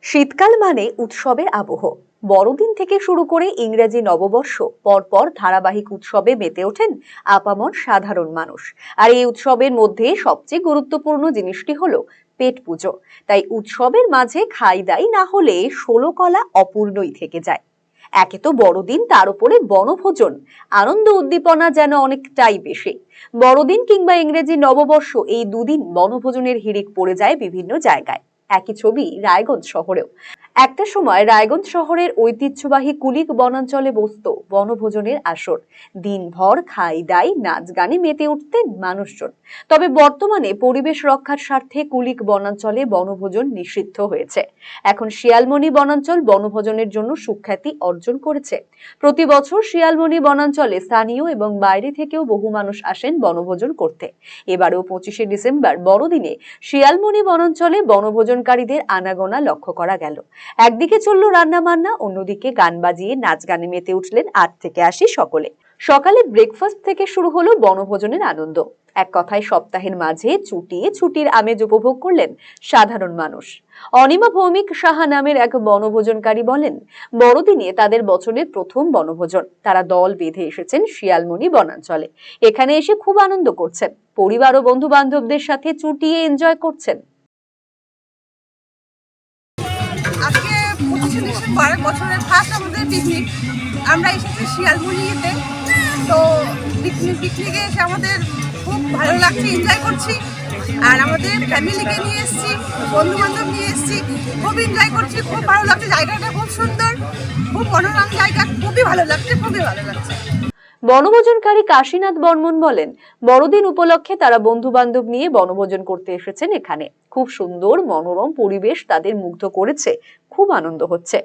শীতকাল মানে উৎসবের আবহ। বড়দিন থেকে শুরু করে ইংরেজি নববর্ষ পরপর ধারাবাহিক উৎসবে মেতে ওঠেন আপামর সাধারণ মানুষ। আর এই উৎসবের মধ্যে সবচেয়ে গুরুত্বপূর্ণ জিনিসটি হলো পেট পুজো। তাই উৎসবের মাঝে খাই দাই না হলে ১৬ কলা অপূর্ণই থেকে যায়। একে তো বড়দিন, তার উপরে বনভোজন, আনন্দ উদ্দীপনা যেন অনেকটাই বেশি। বড়দিন কিংবা ইংরেজি নববর্ষ, এই দুদিন বনভোজনের হিড়িক পড়ে যায় বিভিন্ন জায়গায়। একই ছবি রায়গঞ্জ শহরেও। একটা সময় রায়গঞ্জ শহরের ঐতিহ্যবাহী কুলিক বনাঞ্চলে বসতো বনভোজনের আসর। দিনভর খাই দাই নাচ গানে মেতে উঠতেন মানুষজন। তবে বর্তমানে পরিবেশ রক্ষার স্বার্থে কুলিক বনাঞ্চলে বনভোজন নিষিদ্ধ হয়েছে। এখন শিয়ালমণি বনাঞ্চল বনভোজনের জন্য সুখ্যাতি অর্জন করেছে। প্রতি বছর শিয়ালমণি বনাঞ্চলে স্থানীয় এবং বাইরে থেকেও বহু মানুষ আসেন বনভোজন করতে। এবারেও 25শে ডিসেম্বর বড়দিনে শিয়ালমণি বনাঞ্চলে বনভোজনকারীদের আনাগোনা লক্ষ্য করা গেল। একদিকে চলল রান্না বান্না, অন্যদিকে গান বাজিয়ে নাচ গানে মেতে উঠলেন 8 থেকে 80 সকলে। সকালে ব্রেকফাস্ট থেকে শুরু হলো বনভোজনের আনন্দ। এক কথায় সপ্তাহের মাঝে ছুটির আমেজ উপভোগ করলেন সাধারণ মানুষ। অনিমা ভৌমিক সাহা নামের এক বনভোজনকারী বলেন, বড়দিনে তাদের বছরের প্রথম বনভোজন। তারা দল বেঁধে এসেছেন শিয়ালমণি বনাঞ্চলে। এখানে এসে খুব আনন্দ করছেন, পরিবার ও বন্ধু বান্ধবদের সাথে চুটিয়ে এনজয় করছেন। আজকে 25শে ডিসেম্বর বছরের ফার্স্ট আমাদের পিকনিক। আমরা এসেছি শিয়ালমণিতে। তো পিকনিকে এসে আমাদের খুব ভালো লাগছে, এনজয় করছি। আর আমাদের ফ্যামিলিকে নিয়ে এসেছি, বন্ধু বান্ধব নিয়ে এসেছি, খুব এনজয় করছি। খুব ভালো লাগছে, জায়গাটা খুব সুন্দর, খুব মনোরম জায়গা, খুবই ভালো লাগছে। বনভোজনকারী কাশীনাথ বর্মন বলেন, বড়দিন উপলক্ষে তারা বন্ধু বান্ধব নিয়ে বনভোজন করতে এসেছেন এখানে। খুব সুন্দর মনোরম পরিবেশ তাদের মুগ্ধ করেছে, খুব আনন্দ হচ্ছে।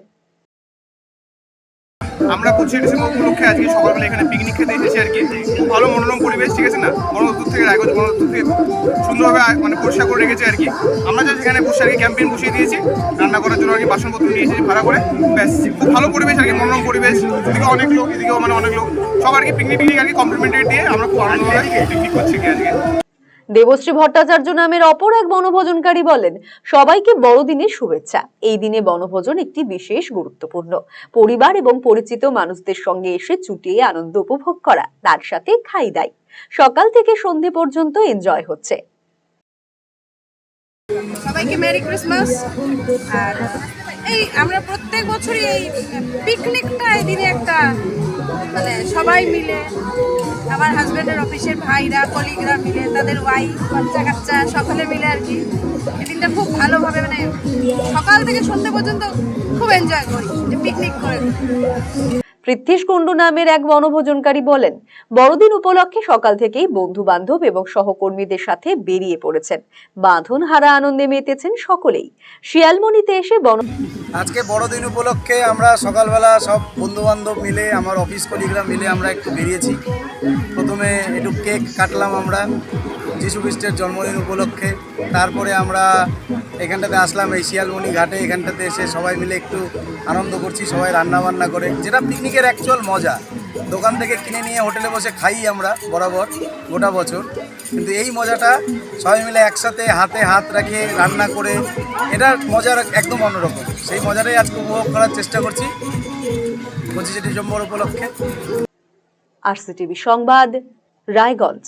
আমরা 25শে ডিসেম্বর উপলক্ষে আজকে সকালবেলা এখানে পিকনিক খেতে এসেছি আর কি। খুব ভালো মনোরম পরিবেশ, ঠিক আছে না? বনদপ্তর থেকে রায়গঞ্জ বনদপ্তর থেকে সুন্দরভাবে পরিষ্কার করে রেখেছে আর কি। আমরা যা সেখানে বসে আর কি ক্যাম্পেইন বসিয়ে দিয়েছি, রান্না করার জন্য আর কি বাসনপত্র নিয়ে এসেছি ভাড়া করে। ব্যাস, খুব ভালো পরিবেশ আর কি, মনোরম পরিবেশ। এদিকে অনেক লোক, এদিকেও অনেক লোক, সব আর কি পিকনিক আর কি কমপ্লিমেন্টারি দিয়ে আমরা খুব আনন্দ করে পিকনিক করছি কি আজকে। দেবশ্রী ভট্টাচার্য নামের অপর এক বনভোজনকারী বলেন, সবাইকে বড়দিনের শুভেচ্ছা। এই দিনে বনভোজন একটি বিশেষ গুরুত্বপূর্ণ। পরিবার এবং পরিচিত মানুষদের সঙ্গে এসে চুটিয়ে আনন্দ উপভোগ করা, তার সাথে খাই দাই। সকাল থেকে সন্ধে পর্যন্ত এনজয় হচ্ছে। সবাইকে মেরি ক্রিসমাস। আর এই আমরা প্রত্যেক বছরই এই পিকনিকটা এই দিনে একটা সবাই মিলে, আমার হাজব্যান্ডের অফিসের ভাইরা, কলিগরা মিলে, তাদের ওয়াইফ, বাচ্চা কাচ্চা সকলে মিলে আর কি এই দিনটা খুব ভালোভাবে সকাল থেকে সন্ধ্যে পর্যন্ত খুব এনজয় করি, পিকনিক করে। পৃথ্বীশ কুণ্ডু নামের এক বনভোজনকারী বলেন, বড়দিন উপলক্ষে সকাল থেকেই বন্ধু বান্ধব এবং সহকর্মীদের সাথে বেরিয়ে পড়েছেন। বাঁধন হারা আনন্দে মেতেছেন সকলেই। শিয়ালমণিতে এসে আজকে বড়দিন উপলক্ষে আমরা সকালবেলা সব বন্ধু বান্ধব মিলে, আমার অফিস কলিগরা মিলে আমরা একটু বেরিয়েছি। প্রথমে একটু কেক কাটলাম আমরা যিশু খ্রিস্টের জন্মদিন উপলক্ষে। তারপরে আমরা এখানটাতে আসলাম এই শিয়ালমণি ঘাটে। এখানটাতে এসে সবাই মিলে একটু আনন্দ করছি, সবাই রান্না বান্না করে, যেটা পিকনিকের অ্যাকচুয়াল মজা। দোকান থেকে কিনে নিয়ে হোটেলে বসে খাই আমরা বরাবর গোটা বছর, কিন্তু এই মজাটা সবাই মিলে একসাথে হাতে হাত রেখে রান্না করে, এটার মজার একদম অন্যরকম। সেই মজাটাই আজকে উপভোগ করার চেষ্টা করছি 25শে ডিসেম্বর উপলক্ষে। RCTV সংবাদ, রায়গঞ্জ।